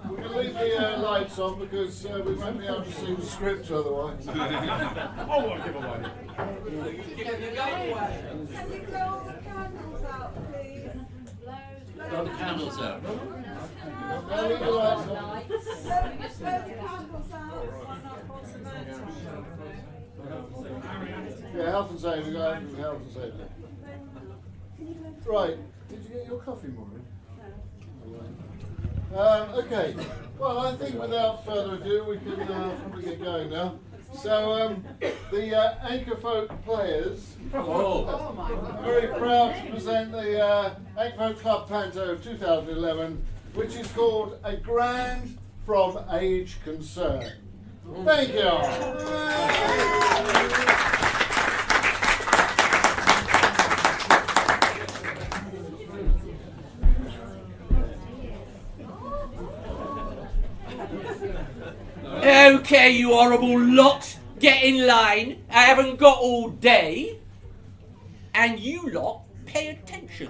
We can leave the lights on because we won't be able to see the script otherwise. Oh, what giveaway? Can you blow all the candles out, please? Blow the candles out. Now leave the lights on. Blow the candles out. Yeah, health and safety, go ahead with health and safety. Right, did you get your coffee, Maureen? Okay, well I think without further ado we can probably get going now. So the Anchor Folk players are very proud to present the Anchor Folk Club Panto 2011, which is called A Grand from Age Concern. Thank you all. Okay, you horrible lot, get in line. I haven't got all day. And you lot, pay attention.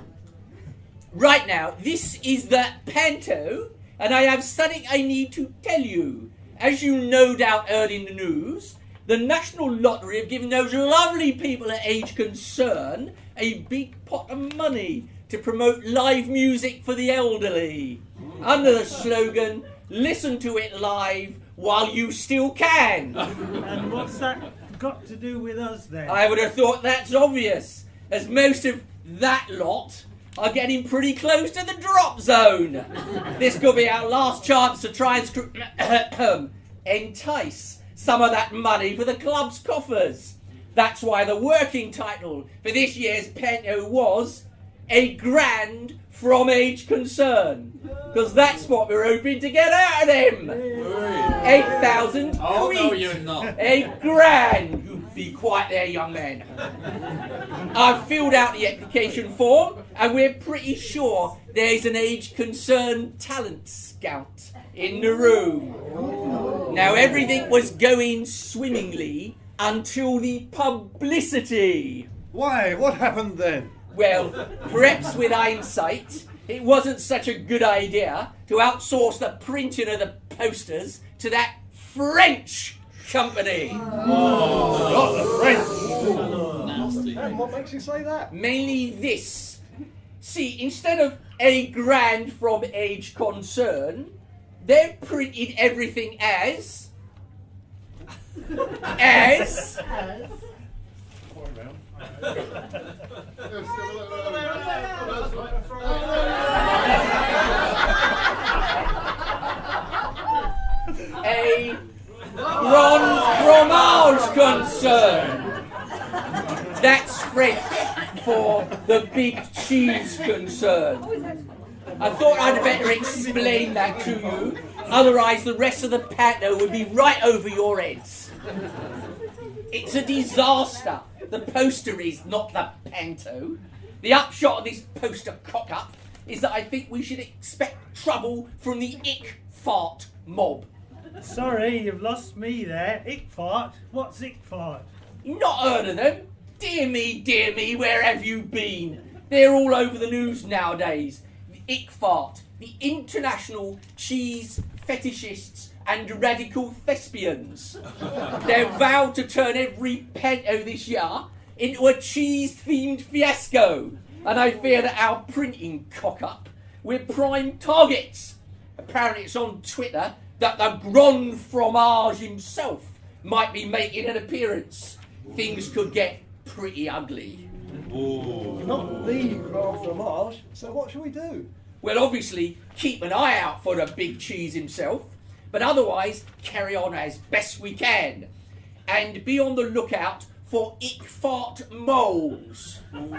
Right now, this is the Panto, and I have something I need to tell you. As you no doubt heard in the news, the National Lottery have given those lovely people at Age Concern a big pot of money to promote live music for the elderly. Under the slogan, listen to it live while you still can. And what's that got to do with us then? I would have thought that's obvious, as most of that lot are getting pretty close to the drop zone. This could be our last chance to try and entice some of that money for the club's coffers. That's why the working title for this year's Panto was A Grand from Age Concern, because that's what we're hoping to get out of them. 8,000 Oh, quid. no, you're not. A grand. You be quiet there, young man. I've filled out the application form, and we're pretty sure there's an Age Concern talent scout in the room. Now, everything was going swimmingly until the publicity. Why? What happened then? Well, perhaps with hindsight, it wasn't such a good idea to outsource the printing of the posters to that French company. Not the French. Nasty. And what makes you say that? Mainly this. See, instead of A Grand from Age Concern, they printed everything as a Grand Fromage Concern. That's French for the big cheese concern. I thought I'd better explain that to you, otherwise the rest of the Panto would be right over your heads. It's a disaster. The poster is, not the Panto. The upshot of this poster cock-up is that I think we should expect trouble from the ick fart mob. Sorry, you've lost me there. Ick fart? What's ick fart? Not heard of them? Dear me, where have you been? They're all over the news nowadays. The ick fart, the international cheese fetishists and radical thespians. They've vowed to turn every Panto this year into a cheese-themed fiasco, and I fear that our printing cock-up, we're prime targets. Apparently it's on Twitter that the Grand Fromage himself might be making an appearance. Things could get pretty ugly. Not the Grand Fromage, so what shall we do? Well, obviously, keep an eye out for the big cheese himself, but otherwise, carry on as best we can. And be on the lookout for ick fart moles. No.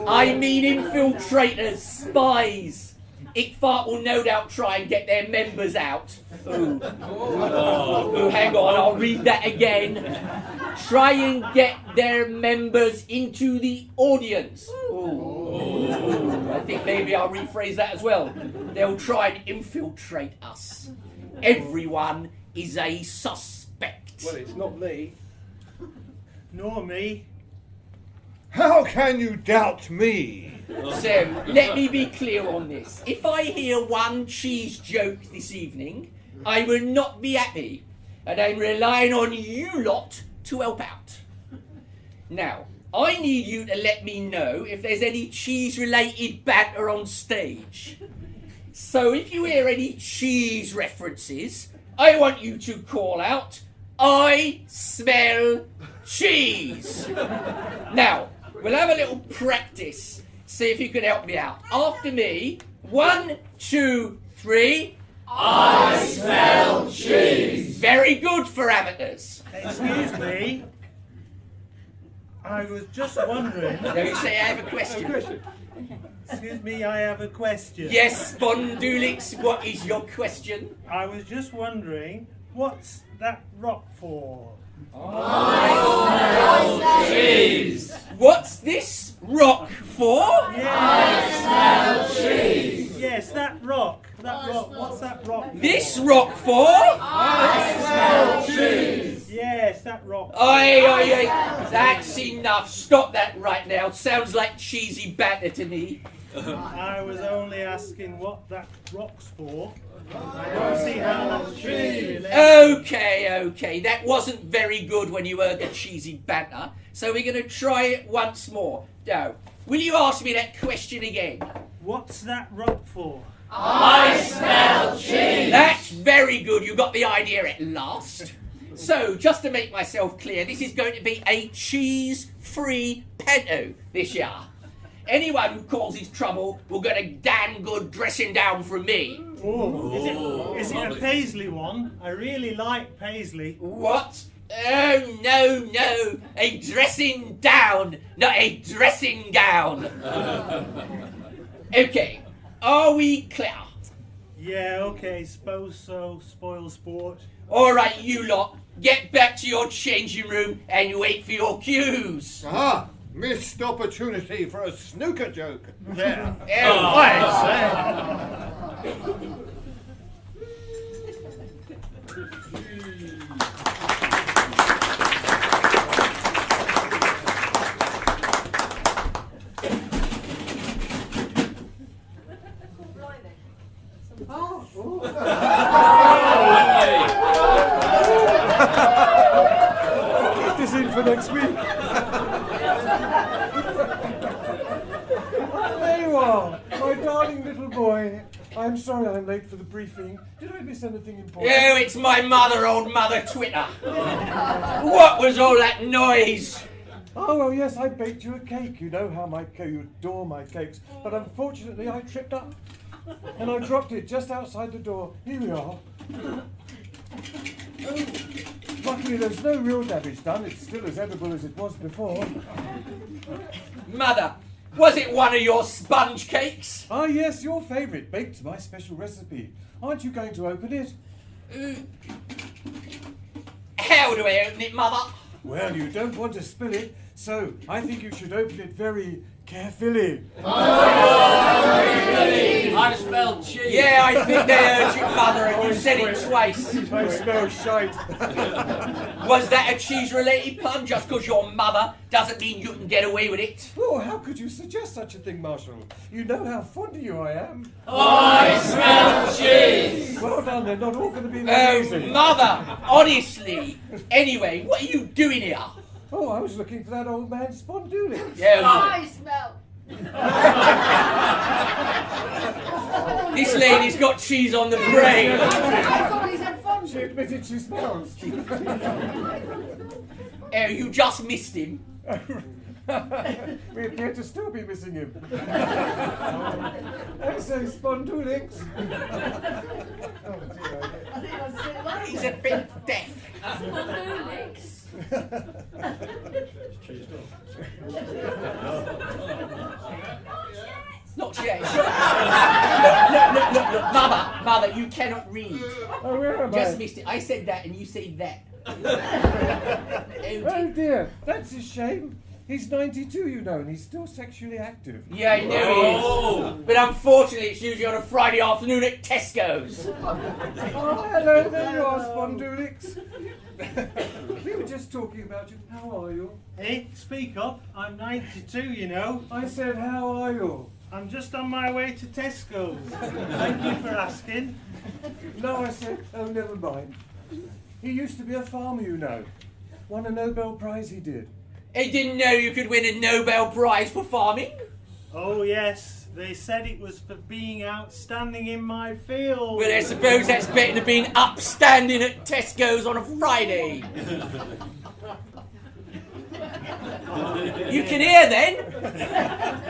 I mean infiltrators, spies. Ick fart will no doubt try and get their members out. Ooh, hang on, I'll read that again. Try and get their members into the audience. Ooh. I think maybe I'll rephrase that as well. They'll try and infiltrate us. Everyone is a suspect. Well, it's not me. Nor me. How can you doubt me? So, let me be clear on this. If I hear one cheese joke this evening, I will not be happy. And I'm relying on you lot to help out. Now, I need you to let me know if there's any cheese-related banter on stage. So if you hear any cheese references, I want you to call out, "I smell cheese." Now, we'll have a little practice. See if you can help me out. After me, 1, 2, 3. I smell cheese. Very good for amateurs. Excuse me. I was just wondering. Now you say I have a question. Excuse me, I have a question. Yes, Bondulix, what is your question? I was just wondering, what's that rock for? Cheese. What's this rock for? Yes. Cheese. Yes, that rock. That rock. What's that rock for? This rock for? Cheese. Yes, that rock. Oi. That's enough. Stop that right now. Sounds like cheesy banter to me. I was only asking what that rock's for. I don't see how that's cheese. Okay. That wasn't very good when you heard the cheesy banter. So we're going to try it once more. Now, will you ask me that question again? What's that rock for? I smell cheese. That's very good. You got the idea at last. So, just to make myself clear, this is going to be a cheese-free Panto this year. Anyone who causes trouble will get a damn good dressing down from me. Is it a paisley one? I really like paisley. What? Oh, no. A dressing down, not a dressing gown. Okay, are we clear? Yeah, okay, suppose so. Spoil sport. All right, you lot, get back to your changing room and wait for your cues. Ah, missed opportunity for a snooker joke. There. This in for next week. There you are, my darling little boy. I'm sorry I'm late for the briefing. Did I miss anything important? Oh, it's my old mother Twitter. What was all that noise? Oh, well, yes, I baked you a cake. You know how you adore my cakes. But unfortunately, I tripped up. And I dropped it just outside the door. Here we are. Oh, luckily, there's no real damage done. It's still as edible as it was before. Mother, was it one of your sponge cakes? Ah, yes, your favourite, baked to my special recipe. Aren't you going to open it? How do I open it, Mother? Well, you don't want to spill it, so I think you should open it very carefully. I smell cheese. Yeah, I think they heard you, Mother, and you said it twice. I smell shite. Was that a cheese-related pun? Just because your mother doesn't mean you can get away with it. Oh, how could you suggest such a thing, Marshall? You know how fond of you I am. I smell cheese. Well done, they're not all going to be that easy. Mother, honestly. Anyway, what are you doing here? Oh, I was looking for that old man Spondulix. Yeah, I smell. this lady's got cheese on the brain. I thought he said fun. She admitted she smells. Oh, you just missed him. We appear to still be missing him. I say Spondulix. Oh, dear. I think I was sitting like He's a bit deaf. Not yet. Look. Mother, you cannot read. Oh, where am Just I? missed it. I said that and you say that. Oh dear, that's a shame. He's 92, you know, and he's still sexually active. Yeah, I know he is. But unfortunately, it's usually on a Friday afternoon at Tesco's. Oh, hello, there you are, Spondulix. We were just talking about you. How are you? Hey, speak up. I'm 92, you know. I said, how are you? I'm just on my way to Tesco's. Thank you for asking. No, I said, oh, never mind. He used to be a farmer, you know. Won a Nobel Prize, he did. I didn't know you could win a Nobel Prize for farming. Oh, yes. They said it was for being outstanding in my field. Well, I suppose that's better than being upstanding at Tesco's on a Friday. You can hear then?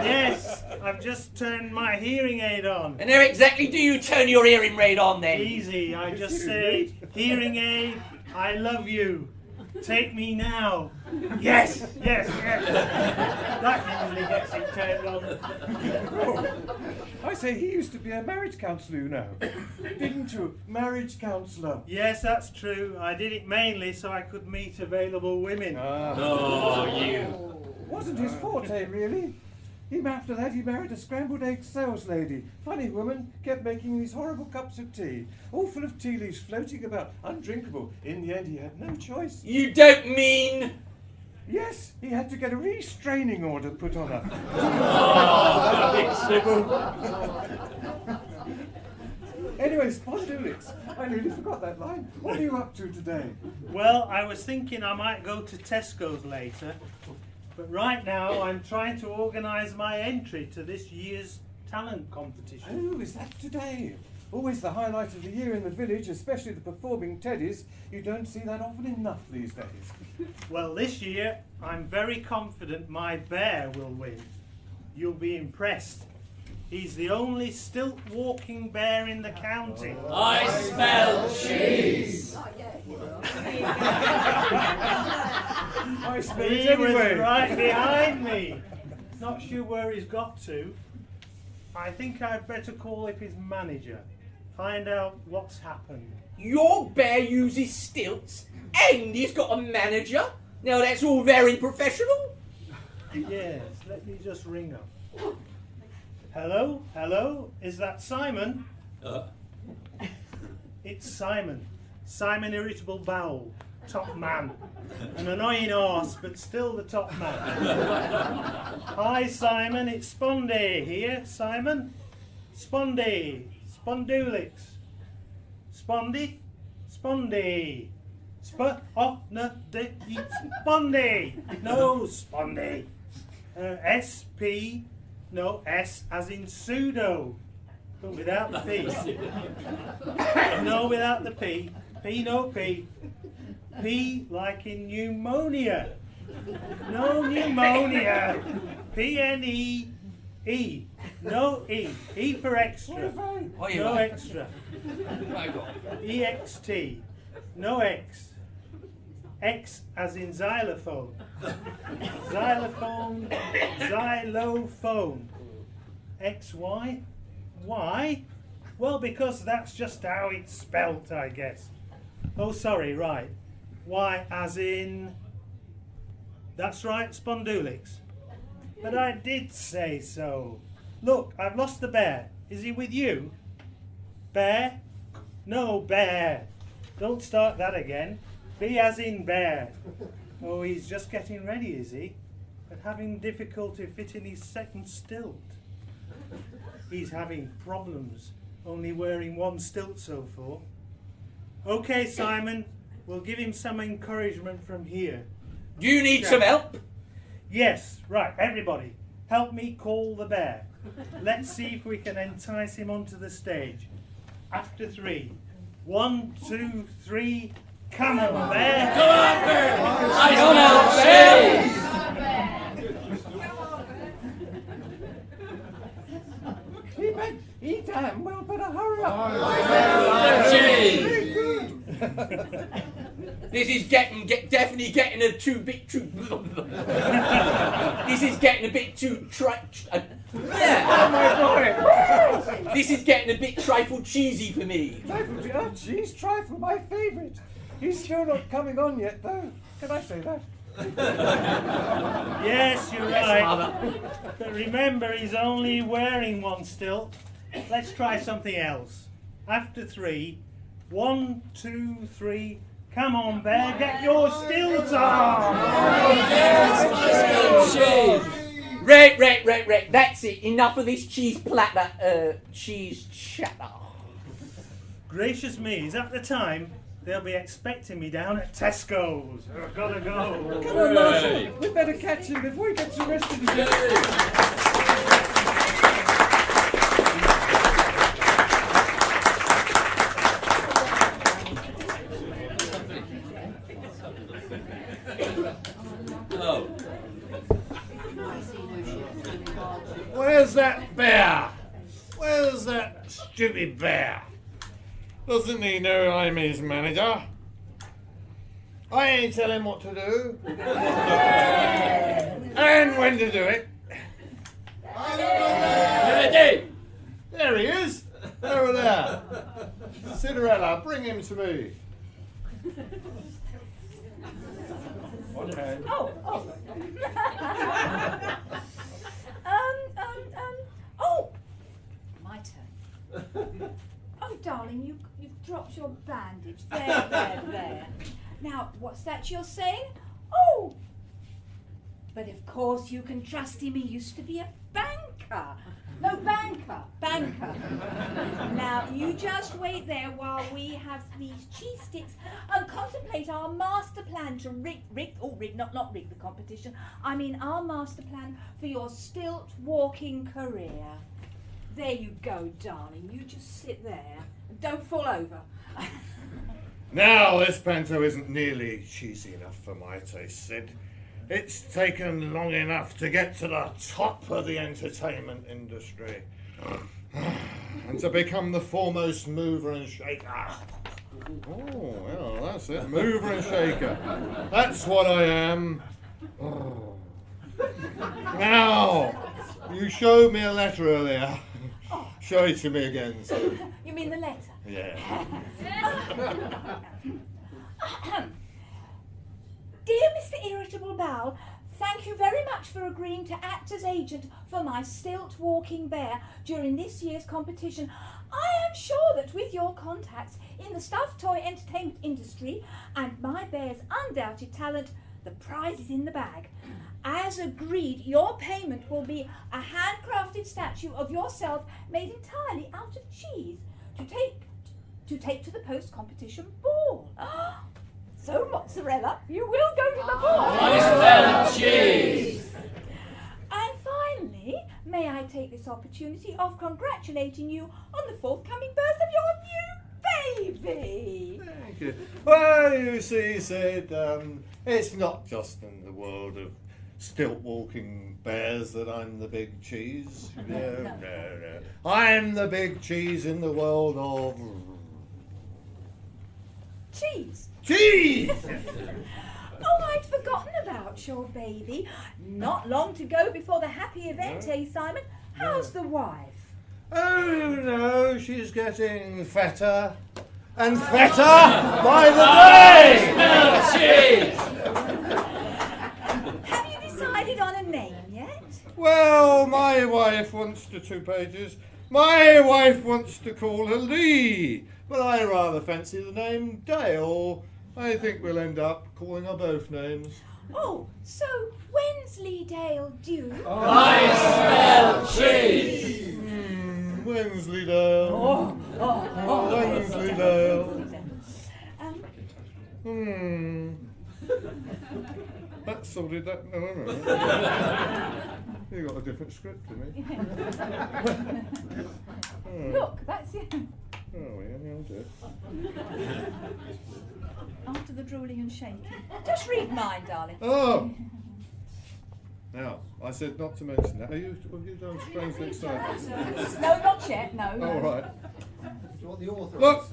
Yes, I've just turned my hearing aid on. And how exactly do you turn your hearing aid on then? Easy, I just say, hearing aid, I love you. Take me now. Yes, yes, yes. That usually gets it turned on. I say, he used to be a marriage counsellor, you know. Didn't you? Marriage counsellor. Yes, that's true. I did it mainly so I could meet available women. Oh, you. Wasn't his forte, really. After that, he married a scrambled egg sales lady. Funny woman, kept making these horrible cups of tea, all full of tea leaves floating about, undrinkable. In the end, he had no choice. You don't mean... Yes, he had to get a restraining order put on her. Anyway, Spondulix, I nearly forgot that line. What are you up to today? Well, I was thinking I might go to Tesco's later, but right now I'm trying to organise my entry to this year's talent competition. Oh, is that today? Always the highlight of the year in the village, especially the performing teddies. You don't see that often enough these days. Well, this year I'm very confident my bear will win. You'll be impressed. He's the only stilt-walking bear in the county. I smell cheese. I smell it He anyway. was right behind me. Not sure where he's got to. I think I'd better call up his manager. Find out what's happened. Your bear uses stilts and he's got a manager? Now that's all very professional. Yes, let me just ring up. Hello? Hello? Is that Simon? It's Simon. Simon Irritable Bowel. Top man. An annoying arse, but still the top man. Hi Simon, it's Spondy here, Simon. Spondy. Spondulix. Spondy? Spondy. Spondy. No, Spondy. S-P, no, S as in pseudo. But without the P. No, without the P. P, no P. P like in pneumonia. No pneumonia. P-N-E-E. No E. E for extra. No extra. E-X-T. No X. X as in xylophone. Xylophone. Xylophone. X-Y? Why? Well, because that's just how it's spelt, I guess. Oh, sorry, right. Y as in... That's right, Spondulix. But I did say so. Look, I've lost the bear. Is he with you? Bear? No, bear. Don't start that again. B as in bear. Oh, he's just getting ready, is he? But having difficulty fitting his second stilt. He's having problems, only wearing one stilt so far. Okay, Simon, we'll give him some encouragement from here. Do you need some help? Yes, right, everybody, help me call the bear. Let's see if we can entice him onto the stage. After 3. 1, 2, 3, come on, bear! Come on, bear! I smell cheese. He damn well better hurry up. Cheese. This is definitely getting a bit too. This is getting a bit too Oh my boy! This is getting a bit trifle cheesy for me. Trifle, oh jeez, trifle, my favourite. He's still not coming on yet, though. Can I say that? Yes, you're Yes, right. Mother. But remember, he's only wearing one stilt. Let's try something else. After 3, 1, 2, 3. Come on, Bear, get your stilts on! Right. That's it. Enough of this cheese platter, cheese chatter. Gracious me, is that the time? They'll be expecting me down at Tesco's. I've gotta go. Come on, Marshall. We better catch him before he gets arrested again. Oh. Where's that bear? Where's that stupid bear? Doesn't he know I'm his manager? I ain't tell him what to do. And when to do it. Ready? There he is. Over there. Cinderella, bring him to me. One hand. Oh. Oh, my turn. Oh, darling, you've dropped your bandage. There. Now, what's that you're saying? Oh, but of course you can trust him. He used to be a banker. No, banker. Now, you just wait there while we have these cheese sticks and contemplate our master plan to not rig the competition. I mean our master plan for your stilt walking career. There you go, darling. You just sit there and don't fall over. Now, this panto isn't nearly cheesy enough for my taste, Sid. It's taken long enough to get to the top of the entertainment industry and to become the foremost mover and shaker. Oh, well, that's it. Mover and shaker. That's what I am. Oh. Now, you showed me a letter earlier. Show it to me again, Sid. You mean the letter? Yeah. Dear Mr. Irritable Bowel, thank you very much for agreeing to act as agent for my stilt walking bear during this year's competition. I am sure that with your contacts in the stuffed toy entertainment industry and my bear's undoubted talent, the prize is in the bag. As agreed, your payment will be a handcrafted statue of yourself made entirely out of cheese to take to the post-competition ball. So, mozzarella, you will go to the ball. Mozzarella cheese. And finally, may I take this opportunity of congratulating you on the forthcoming birth of your new baby. Thank you. Well, you see, Sid, it's not just in the world of stilt walking bears that I'm the big cheese. No. I'm the big cheese in the world of Cheese. cheese. Oh, I'd forgotten about your baby. Not long to go before the happy event, eh, Simon? How's the wife? Oh no, she's getting fatter and fatter by the day. Cheese. Have you decided on a name yet? Well, my wife wants the 2 pages. My wife wants to call her Lee, but I rather fancy the name Dale. I think we'll end up calling her both names. Oh, so when's Lee Dale due? I smell cheese. Wensleydale. Wensleydale. That sorted that. No. You got a different script to me. Look, that's it. Oh, yeah, I'll do it. After the drooling and shaking. Just read mine, darling. Oh! Now, I said not to mention that. Have you done strangely excited? No, not yet, no. All right. Do you want the author? Look,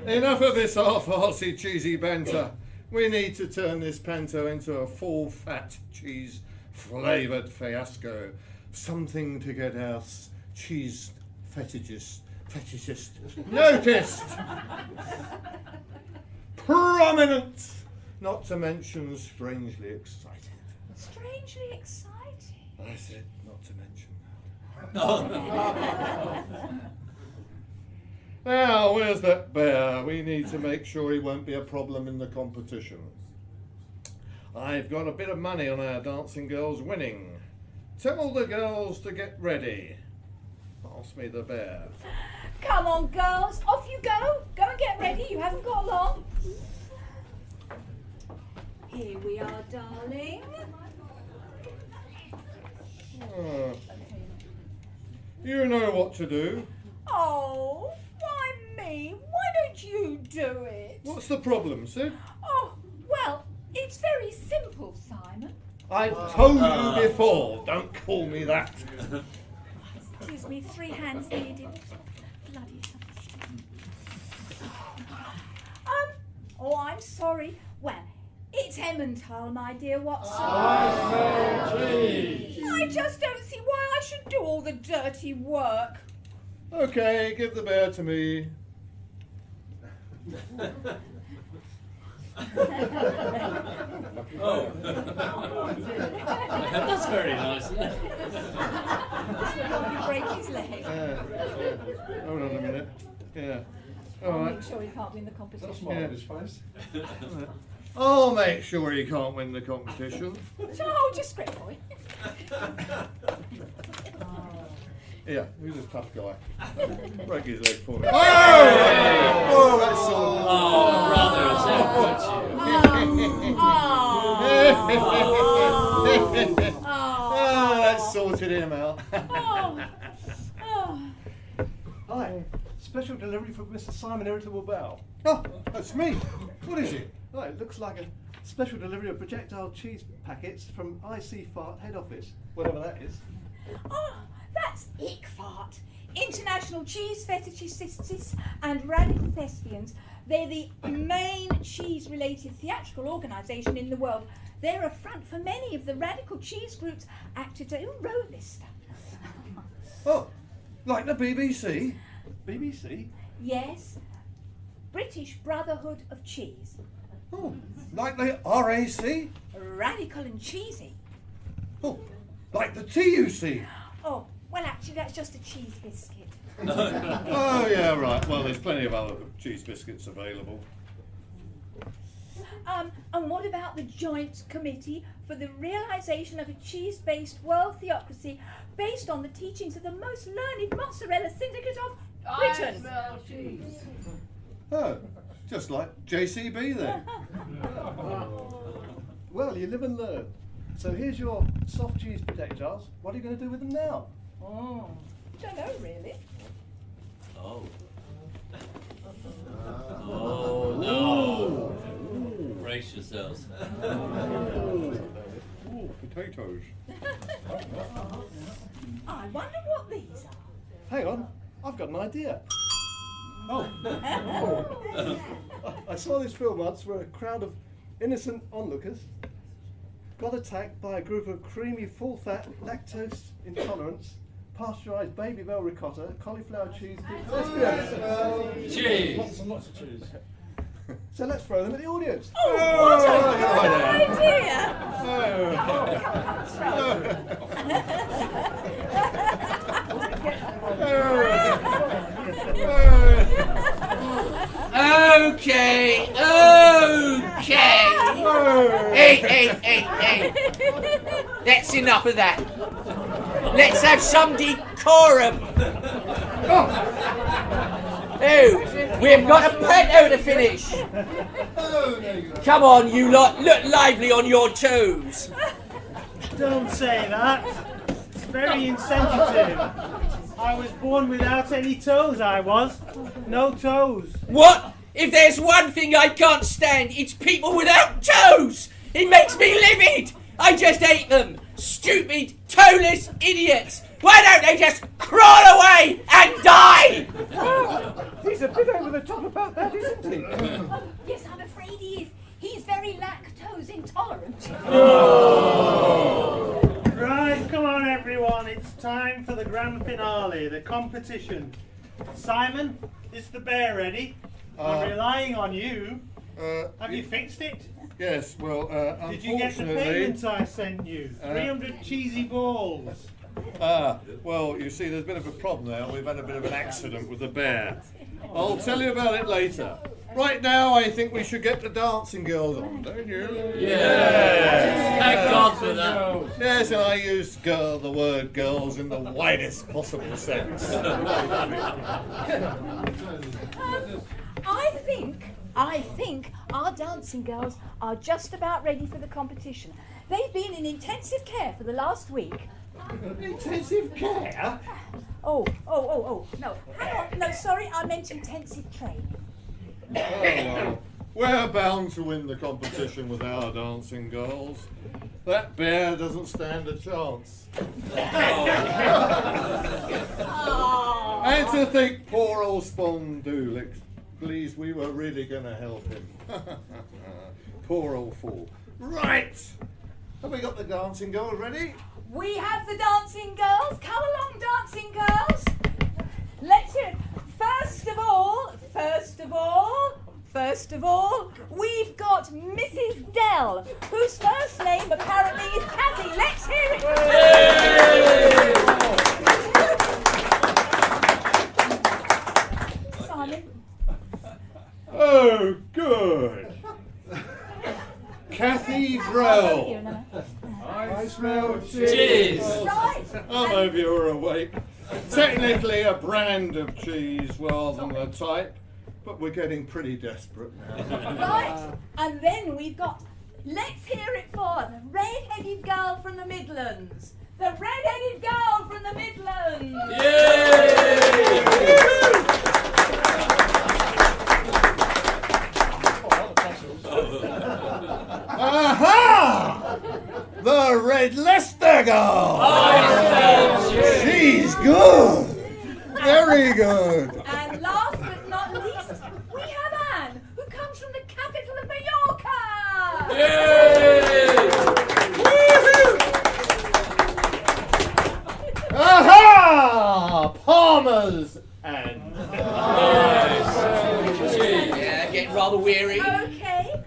enough of this half-arsey cheesy banter. We need to turn this panto into a full-fat cheese-flavoured fiasco. Something to get our cheese fetishists noticed. Prominent not to mention strangely excited. Strangely exciting. I said not to mention. Now, where's that bear? We need to make sure he won't be a problem in the competition. I've got a bit of money on our dancing girls winning. Tell the girls to get ready. Pass me the bear. Come on, girls, off you go. Go and get ready. You haven't got long. Here we are, darling. You know what to do. Oh, why me? Why don't you do it? What's the problem, Sid? Oh, well, it's very simple, Simon. I've told you before, don't call me that. Excuse me, 3 hands needed. Bloody hell. Oh, I'm sorry. Well, it's Emmental, my dear Watson. I just don't see why I should do all the dirty work. Okay, give the bear to me. Oh. That's very nice. You break his leg. Hold on a minute. Yeah. All I'll right. make sure he can't win the competition. Yeah. I'll make sure he can't win the competition. Shall I hold your script for you? Yeah, he's a tough guy. Break his leg for me. Oh, that's all. Oh, brothers, Oh, that sorted him out. Hi, special delivery for Mr. Simon Irritable Bell. Oh, that's me. What is it? Oh, it looks like a special delivery of projectile cheese packets from IC Fart head office, whatever that is. Oh, that's ICFART, International Cheese Fetishists and Radical Thespians. They're the main cheese-related theatrical organisation in the world. They're a front for many of the radical cheese groups active today. Who wrote this stuff? Oh, like the BBC? BBC? Yes, British Brotherhood of Cheese. Oh, like the RAC? Radical and cheesy. Oh, like the TUC? Oh, well, actually, that's just a cheese biscuit. Oh, yeah, right. Well, there's plenty of other cheese biscuits available. And what about the Joint Committee for the Realisation of a Cheese-Based World Theocracy based on the teachings of the most learned mozzarella syndicate of Britain? Oh, just like JCB then. Well, you live and learn. So here's your soft cheese projectiles. What are you going to do with them now? Oh, don't know really. Oh. Oh, no. Brace yourselves. Ooh, potatoes. I wonder what these are. Hang on, I've got an idea. Oh. I saw this film once where a crowd of innocent onlookers got attacked by a group of creamy, full-fat, lactose intolerance, pasteurised baby bell ricotta, cauliflower cheese. Cheese. Lots and lots of cheese. So let's throw them at the audience. Oh, what a good idea! Okay. Hey. That's enough of that. Let's have some decorum. Oh, we've got a Panto to finish. Come on, you lot, look lively on your toes. Don't say that. It's very insensitive. I was born without any toes, I was. No toes. What? If there's one thing I can't stand, it's people without toes. It makes me livid. I just hate them. Stupid, toeless idiots. Why don't they just crawl away and die? He's a bit over the top about that, isn't he? Yes, I'm afraid he is. He's very lactose intolerant. Right, come on everyone. It's time for the grand finale, the competition. Simon, is the bear ready? I'm relying on you. Have you fixed it? Yes, well, Did you get the payment I sent you? 300 cheesy balls. Well, you see, there's a bit of a problem there. We've had a bit of an accident with the bear. I'll tell you about it later. Right now, I think we should get the dancing girls on, don't you? Yeah. Thank God for that. Yes, and I use the word girls in the widest possible sense. I think our dancing girls are just about ready for the competition. They've been in intensive care for the last week. Intensive care? Oh, no, hang on, no, sorry, I meant intensive training. Oh, well, we're bound to win the competition with our dancing girls. That bear doesn't stand a chance. And to think poor old Spondulix, please, we were really going to help him. Poor old fool. Right! Have we got the dancing girls ready? We have the dancing girls. Come along, dancing girls. Let's hear it. First of all, we've got Mrs. Dell, whose first name apparently is Cathy. Let's hear it. Simon. Oh, good. Cathy Drell. I smell Cheese. Right. I'm hope you're awake. Technically a brand of cheese rather than a type, but we're getting pretty desperate now. Right. And then we've got, let's hear it for the red-headed girl from the Midlands. The red-headed girl from the Midlands. Yay! Aha! The Red Leicester girl! She's good! Very good! And last but not least, we have Anne, who comes from the capital of Mallorca. Yay! Aha! Palmer's and Yeah, getting rather weary. Okay,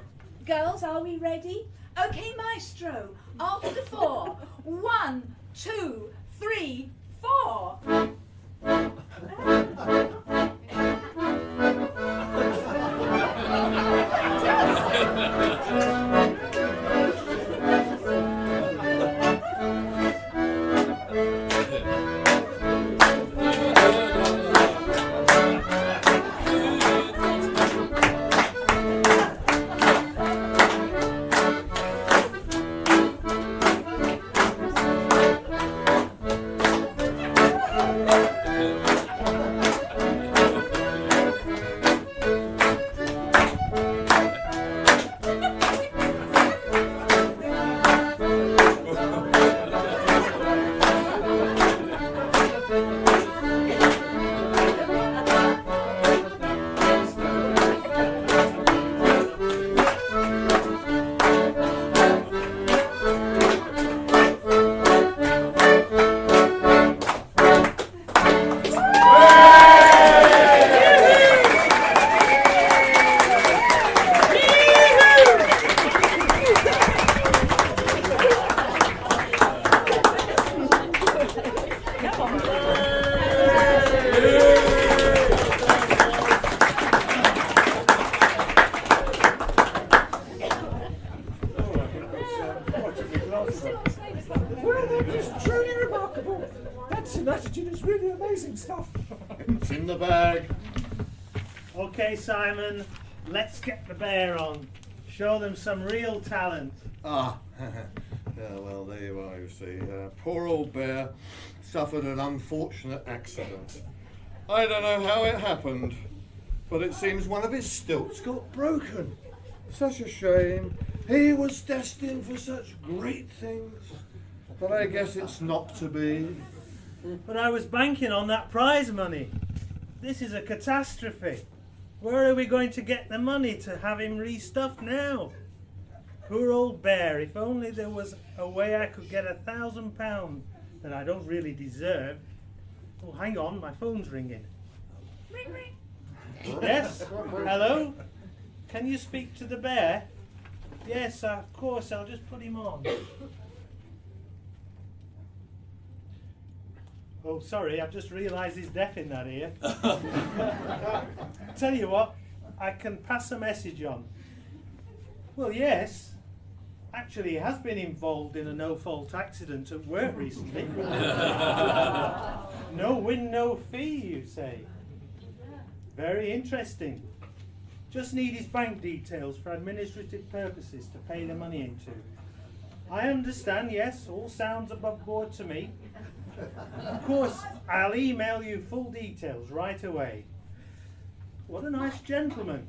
girls, are we ready? Okay, maestro, after the 4. 1, 2, 3, 4. Well, that is truly remarkable. That synatogen is really amazing stuff. it's in the bag. Okay, Simon, let's get the bear on. Show them some real talent. Ah, yeah, well, there you are, you see. Poor old bear suffered an unfortunate accident. I don't know how it happened, but it seems one of his stilts got broken. Such a shame. He was destined for such great things, but I guess it's not to be. But I was banking on that prize money. This is a catastrophe. Where are we going to get the money to have him restuffed now? Poor old bear, if only there was a way I could get £1,000 that I don't really deserve. Oh, hang on, my phone's ringing. Ring, ring. Yes? Hello? Can you speak to the bear? Yes, of course, I'll just put him on. Oh, sorry, I've just realised he's deaf in that ear. Tell you what, I can pass a message on. Well, yes. Actually, he has been involved in a no-fault accident at work recently. No win, no fee, you say. Very interesting. Just need his bank details for administrative purposes to pay the money into. I understand, yes, all sounds above board to me. Of course, I'll email you full details right away. What a nice gentleman.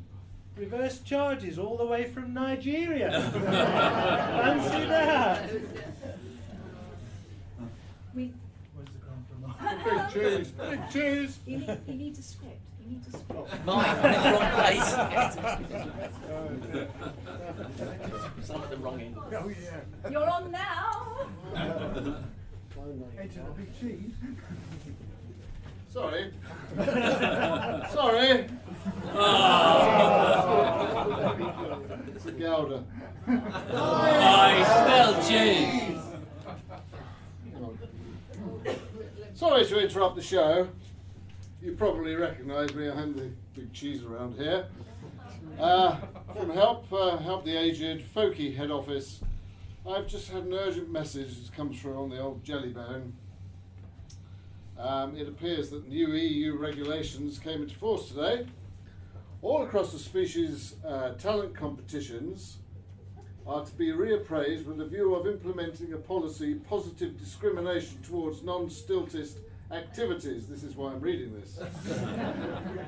Reverse charges all the way from Nigeria. Fancy that. Where's the compromise? Big cheese, big cheese. You need a script. You need a script. Mine, I'm in the wrong place. Some at the wrong end. Oh yeah. You're on now. Enter the big cheese. Sorry. Sorry. It's a Gouda. I smell cheese. Sorry to interrupt the show. You probably recognise me. I'm the big cheese around here. From help the aged folky head office. I've just had an urgent message that's come through on the old jelly bone. It appears that new EU regulations came into force today. All across the species, talent competitions are to be reappraised with a view of implementing a policy positive discrimination towards non-stiltist activities. This is why I'm reading this.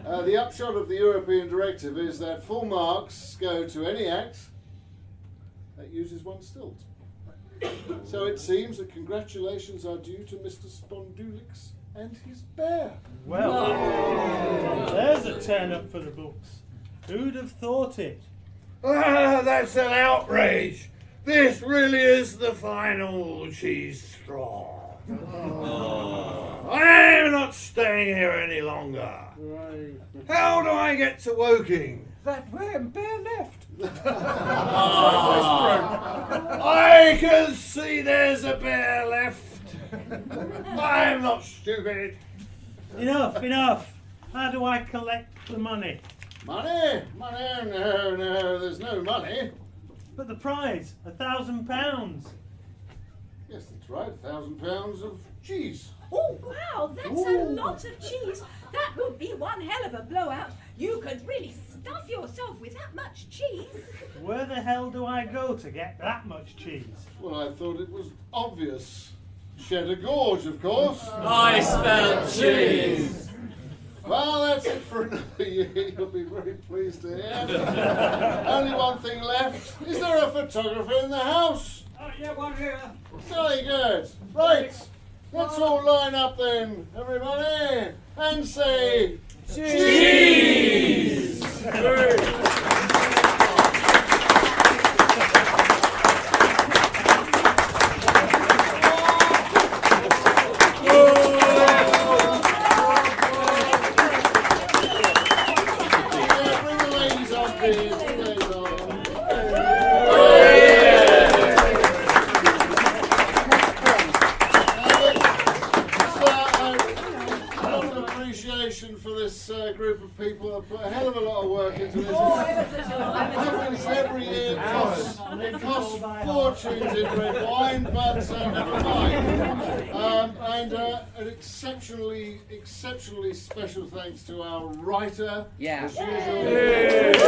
The upshot of the European directive is that full marks go to any act that uses one stilt. So it seems that congratulations are due to Mr. Spondulix and his bear. Well, there's a turn up for the books. Who'd have thought it? Ah, that's an outrage. This really is the final cheese straw. I'm not staying here any longer. How do I get to Woking? That way and bear left. I can see there's a bear left. I'm not stupid. Enough. How do I collect the money? Money? Money? No, there's no money. But the prize, £1,000. Yes, that's right, £1,000 of cheese. Oh, wow, that's a lot of cheese. That would be one hell of a blowout. You could really stuff yourself with that much cheese. Where the hell do I go to get that much cheese? Well, I thought it was obvious. Cheddar Gorge, of course. I smell cheese. Well, that's it for another year. You'll be very pleased to hear. Only one thing left. Is there a photographer in the house? Oh, yeah, one here. Jolly good. Right. Let's all line up then, everybody, and say cheese! Bring the ladies on, please. Bring the ladies on. For this group of people that put a hell of a lot of work into this. Happens every year. It costs fortunes in red wine, but never mind. And an exceptionally special thanks to our writer, Yeah. as usual.